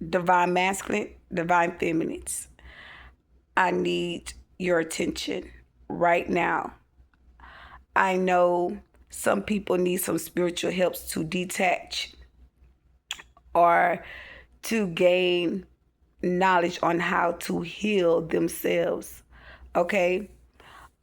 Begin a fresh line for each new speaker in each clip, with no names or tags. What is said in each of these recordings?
divine masculine, divine feminines, I need your attention right now. I know some people need some spiritual helps to detach or to gain knowledge on how to heal themselves. Okay?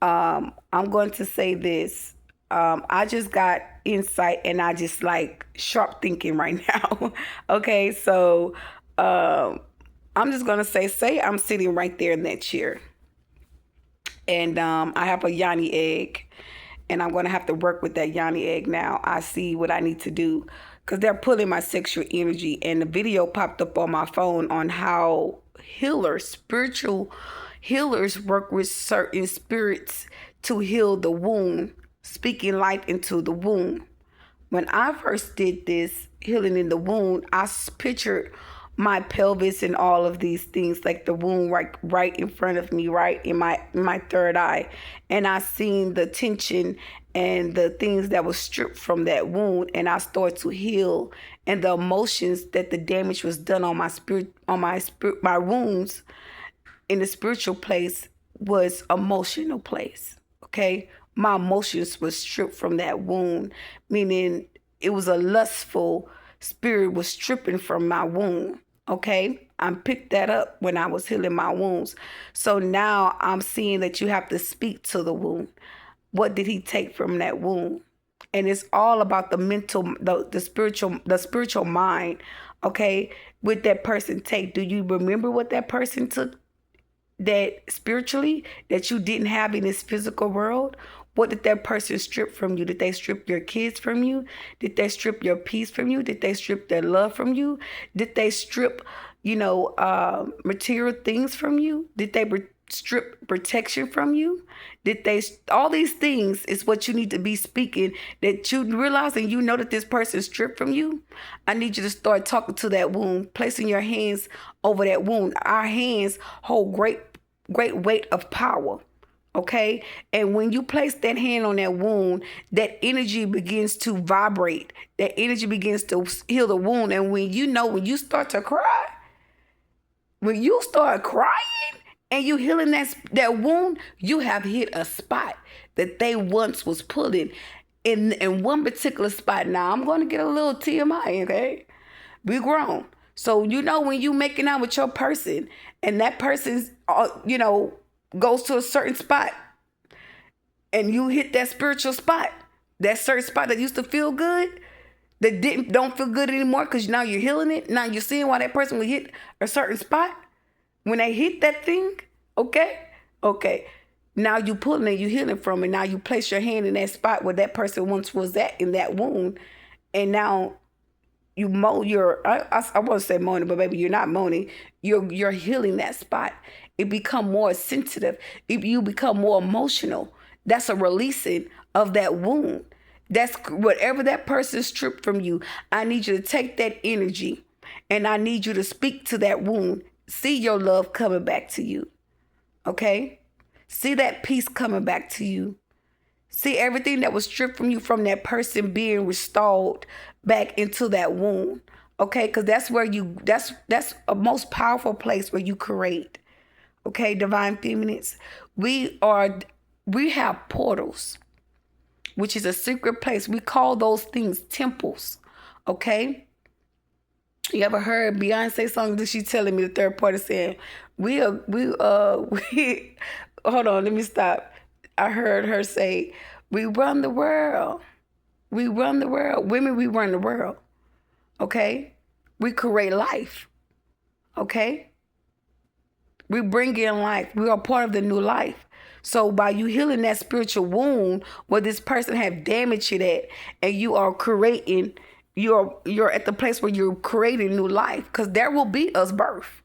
I'm going to say this. I just got insight and I just like sharp thinking right now. Okay, so I'm just gonna say I'm sitting right there in that chair, and I have a yoni egg, and I'm gonna have to work with that yoni egg now. I see what I need to do because they're pulling my sexual energy, and the video popped up on my phone on how healers, spiritual healers, work with certain spirits to heal the wound, speaking life into the wound. When I first did this healing in the wound, I pictured my pelvis and all of these things, like the wound right in front of me, right in my third eye, and I seen the tension and the things that was stripped from that wound, and I started to heal, and the emotions that the damage was done on my wounds in the spiritual place was emotional place. Okay, my emotions was stripped from that wound, meaning it was a lustful spirit was stripping from my wound. Okay, I picked that up when I was healing my wounds. So now I'm seeing that you have to speak to the wound. What did he take from that wound? And it's all about the mental, the spiritual mind. Okay, with that person take, do you remember what that person took that spiritually that you didn't have in this physical world? What did that person strip from you? Did they strip your kids from you? Did they strip your peace from you? Did they strip their love from you? Did they strip, material things from you? Did they strip protection from you? Did they? All these things is what you need to be speaking, that you realize and you know that this person stripped from you. I need you to start talking to that wound, placing your hands over that wound. Our hands hold great weight of power. Okay, and when you place that hand on that wound, that energy begins to vibrate, that energy begins to heal the wound. And when you start to cry, when you start crying and you healing that wound, you have hit a spot that they once was pulling in one particular spot. Now I'm going to get a little TMI. Okay, we grown. So when you making out with your person and that person's goes to a certain spot and you hit that spiritual spot, that certain spot that used to feel good, that don't feel good anymore because now you're healing it. Now you're seeing why that person would hit a certain spot when they hit that thing. Okay. Now you pulling it, you healing from it. Now you place your hand in that spot where that person once was at in that wound, and now you moan I want to say moaning, but baby, you're not moaning. You're healing that spot. It become more sensitive. You become more emotional. That's a releasing of that wound. That's whatever that person stripped from you. I need you to take that energy and I need you to speak to that wound. See your love coming back to you. Okay? See that peace coming back to you. See everything that was stripped from you from that person being restored back into that wound. Okay? Because that's where that's a most powerful place where you create. Okay, divine feminines. We have portals, which is a secret place. We call those things temples. Okay? You ever heard Beyonce song that she's telling me the third party saying, we hold on, let me stop. I heard her say, we run the world. We run the world. Women, we run the world. Okay? We create life. Okay? We bring in life. We are part of the new life. So by you healing that spiritual wound where this person have damaged it at, and you are creating, you're at the place where you're creating new life, because there will be us birth.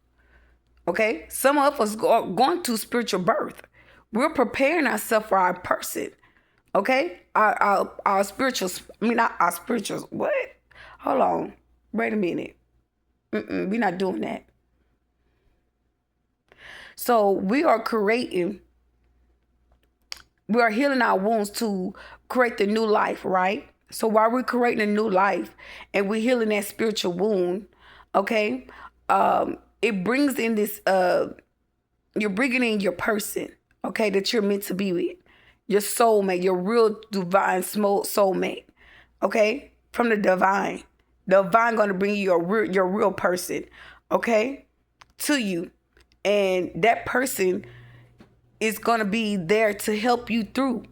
Okay? Some of us are going to spiritual birth. We're preparing ourselves for our person. Okay? Our spirituals, not our spirituals. What? Hold on. Wait a minute. We're not doing that. So we are healing our wounds to create the new life, right? So while we're creating a new life and we're healing that spiritual wound, okay, it brings in this, you're bringing in your person, okay, that you're meant to be with, your soulmate, your real divine soulmate, okay, from the divine. Divine going to bring you your real person, okay, to you, and that person is going to be there to help you through.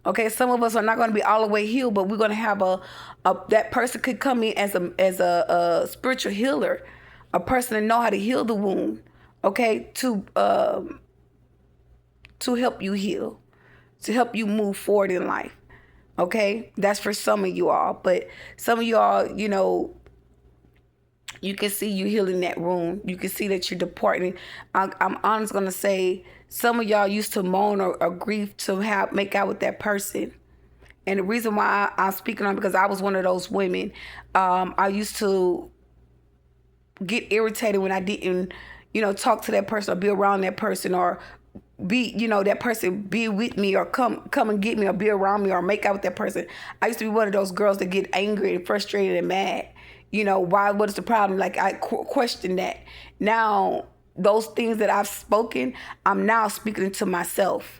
Okay, some of us are not going to be all the way healed, but we're going to have a that person could come in as a spiritual healer, a person that know how to heal the wound. Okay, to help you heal, to help you move forward in life. Okay, that's for some of you all, but some of y'all, you can see you healing that room. You can see that you're departing. I'm honest gonna say some of y'all used to moan or grieve to make out with that person. And the reason why I'm speaking on, because I was one of those women. I used to get irritated when I didn't, talk to that person or be around that person or be, that person be with me or come and get me or be around me or make out with that person. I used to be one of those girls that get angry and frustrated and mad. Why? What is the problem? Like, I question that. Now, those things that I've spoken, I'm now speaking to myself.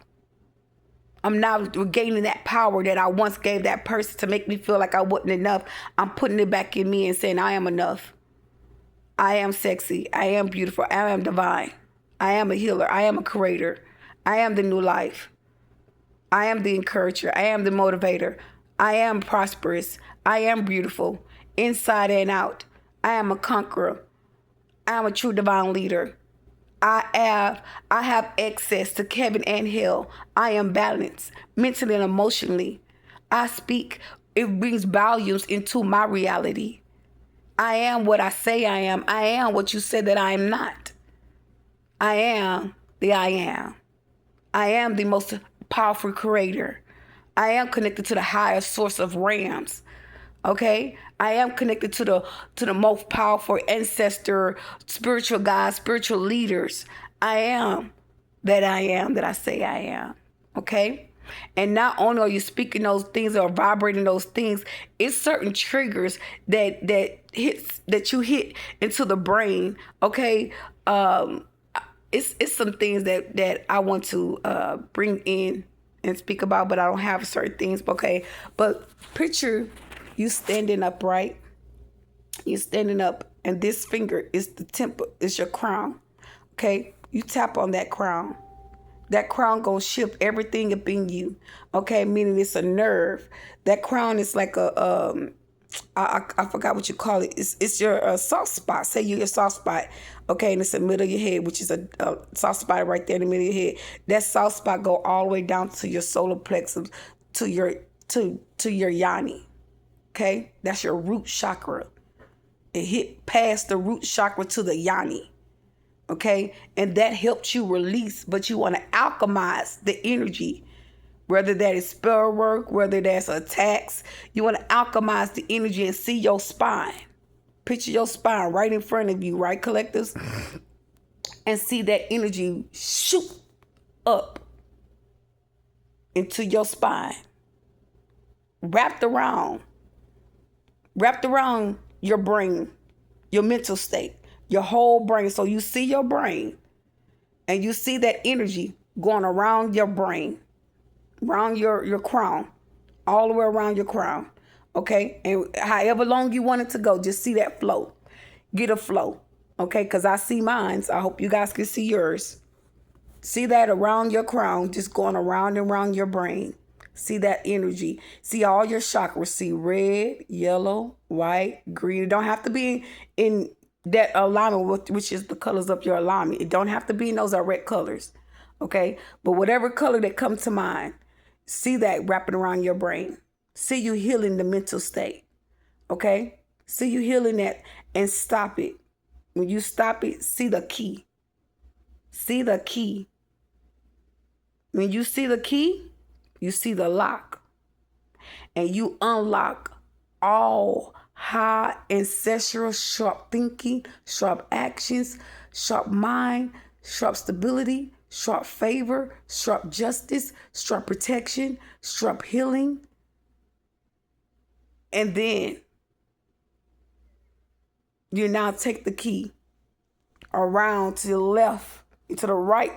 I'm now regaining that power that I once gave that person to make me feel like I wasn't enough. I'm putting it back in me and saying I am enough. I am sexy. I am beautiful. I am divine. I am a healer. I am a creator. I am the new life. I am the encourager. I am the motivator. I am prosperous. I am beautiful. Inside and out. I am a conqueror. I am a true divine leader. I have access to heaven and hell. I am balanced mentally and emotionally. I speak. It brings volumes into my reality. I am what I say I am. I am what you said that I am not. I am the I am. I am the most powerful creator. I am connected to the highest source of realms. Okay, I am connected to the most powerful ancestor, spiritual guides, spiritual leaders. I am that I say I am. Okay, and not only are you speaking those things or vibrating those things, it's certain triggers that you hit into the brain. Okay, it's some things that I want to bring in and speak about, but I don't have certain things. Okay, but picture you standing up, right? You standing up, and this finger is the temple, is your crown. Okay, you tap on that crown. That crown gonna shift everything up in you. Okay, meaning it's a nerve. That crown is like I forgot what you call it. It's your soft spot. Say your soft spot. Okay, and it's the middle of your head, which is a soft spot right there in the middle of your head. That soft spot go all the way down to your solar plexus, to your yoni. Okay, that's your root chakra. It hit past the root chakra to the yoni. Okay, and that helps you release, but you want to alchemize the energy, whether that is spell work, whether that's attacks. You want to alchemize the energy and see your spine. Picture your spine right in front of you, right, collectors? And see that energy shoot up into your spine, wrapped around your brain, your mental state, your whole brain. So you see your brain and you see that energy going around your brain, around your crown, all the way around your crown. Okay, and however long you want it to go, just see that flow. Get a flow. Okay, because I see mine. I hope you guys can see yours. See that around your crown, just going around and around your brain. See that energy. See all your chakras. See red, yellow, white, green. It don't have to be in that alignment, which is the colors of your alignment. It don't have to be in those direct colors. Okay? But whatever color that comes to mind, see that wrapping around your brain. See you healing the mental state. Okay? See you healing that and stop it. When you stop it, see the key. See the key. When you see the key, you see the lock, and you unlock all high ancestral sharp thinking, sharp actions, sharp mind, sharp stability, sharp favor, sharp justice, sharp protection, sharp healing. And then you now take the key around to the left, to the right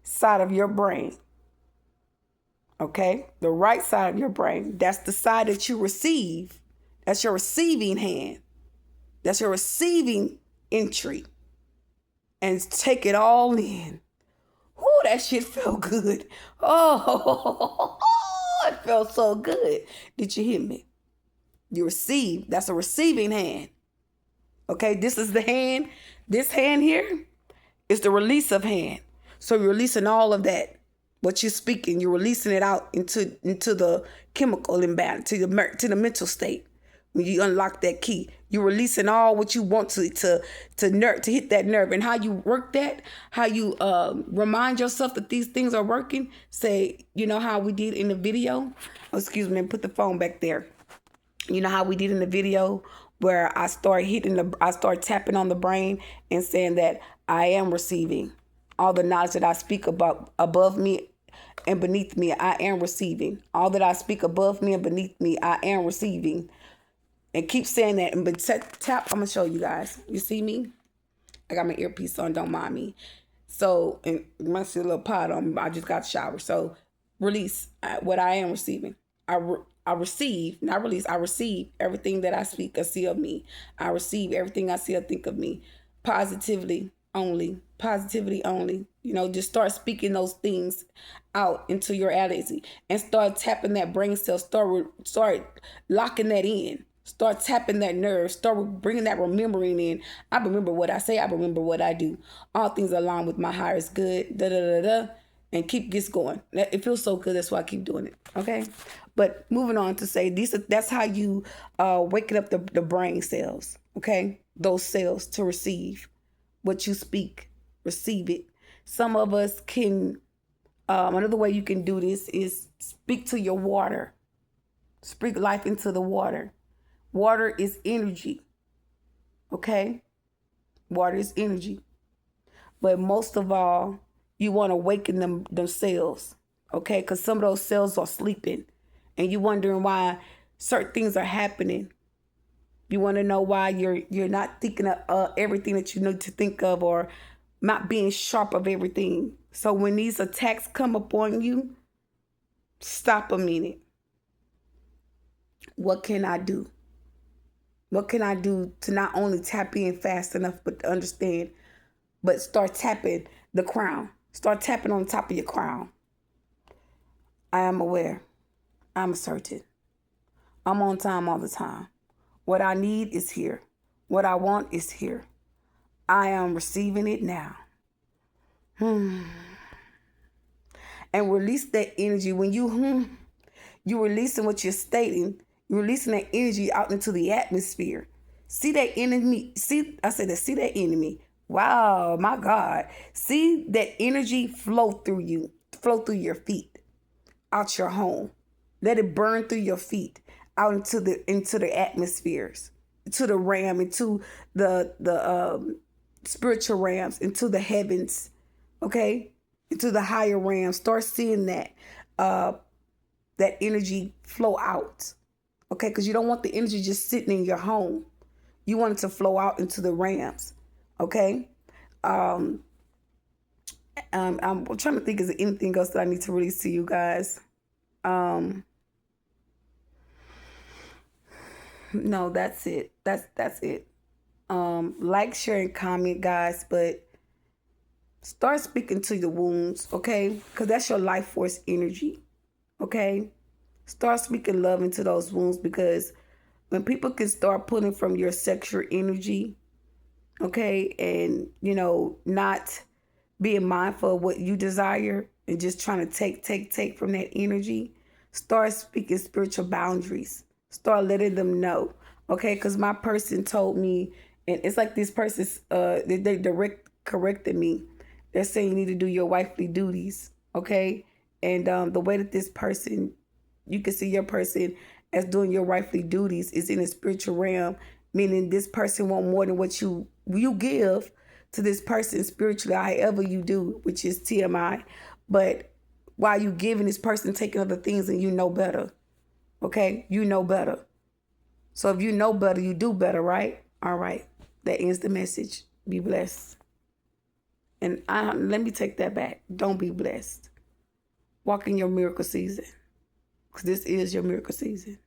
side of your brain. Okay? The right side of your brain. That's the side that you receive. That's your receiving hand. That's your receiving entry. And take it all in. Oh, that shit felt good. Oh, it felt so good. Did you hear me? You receive. That's a receiving hand. Okay, this is the hand. This hand here is the release of hand. So you're releasing all of that. What you're speaking, you're releasing it out into the chemical imbalance, to the mental state. When you unlock that key, you're releasing all what you want to hit that nerve. And how you work that, how you remind yourself that these things are working. Say, you know how we did in the video. Oh, excuse me, put the phone back there. You know how we did in the video where I start tapping on the brain and saying that I am receiving all the knowledge that I speak about above me and beneath me. I am receiving all that I speak above me and beneath me. I am receiving. And keep saying that. And tap, I'm going to show you guys. You see me? I got my earpiece on. Don't mind me. So, and you might see a little pot on me. I just got the shower. So, release what I am receiving. I receive, not release. I receive everything that I speak or see of me. I receive everything I see or think of me. Positively only. Positivity only. You know, just start speaking those things out into your reality. And start tapping that brain cell. Start locking that in. Start tapping that nerve. Start bringing that remembering in. I remember what I say. I remember what I do. All things align with my highest good. Da da da da. And keep this going. It feels so good. That's why I keep doing it. Okay. But moving on to say that's how you waking up the brain cells. Okay. Those cells to receive what you speak. Receive it. Some of us can. Another way you can do this is speak to your water. Speak life into the water. Water is energy. Okay? Water is energy. But most of all, you want to awaken them cells. Okay? Because some of those cells are sleeping. And you wondering why certain things are happening. You want to know why you're not thinking of everything that you need to think of, or not being sharp of everything. So when these attacks come upon you, stop a minute. What can I do? What can I do to not only tap in fast enough, but to understand, but start tapping the crown. Start tapping on top of your crown. I am aware. I'm certain. I'm on time all the time. What I need is here. What I want is here. I am receiving it now. And release that energy. When you're releasing what you're stating. You're releasing that energy out into the atmosphere. See that enemy. See that enemy. Wow, my God. See that energy flow through you, flow through your feet, out your home. Let it burn through your feet, out into the atmospheres, to the realm, into the spiritual realms, into the heavens, okay? Into the higher realms. Start seeing that energy flow out. Okay, because you don't want the energy just sitting in your home. You want it to flow out into the realms. Okay? I'm trying to think, is there anything else that I need to release to you guys? No, that's it. That's it. Like, share, and comment, guys, but start speaking to the wounds, okay? Because that's your life force energy. Okay? Start speaking love into those wounds, because when people can start pulling from your sexual energy, okay, and, not being mindful of what you desire and just trying to take from that energy, start speaking spiritual boundaries. Start letting them know, okay, because my person told me, and it's like this person's, they corrected me. They're saying you need to do your wifely duties, okay, and the way that this person, you can see your person as doing your wifely duties is in a spiritual realm, meaning this person want more than what you give to this person spiritually, however you do, which is TMI. But while you giving, this person taking other things, and you know better. Okay? You know better. So if you know better, you do better, right? All right. That ends the message. Be blessed. And let me take that back. Don't be blessed. Walk in your miracle season. Because this is your miracle season.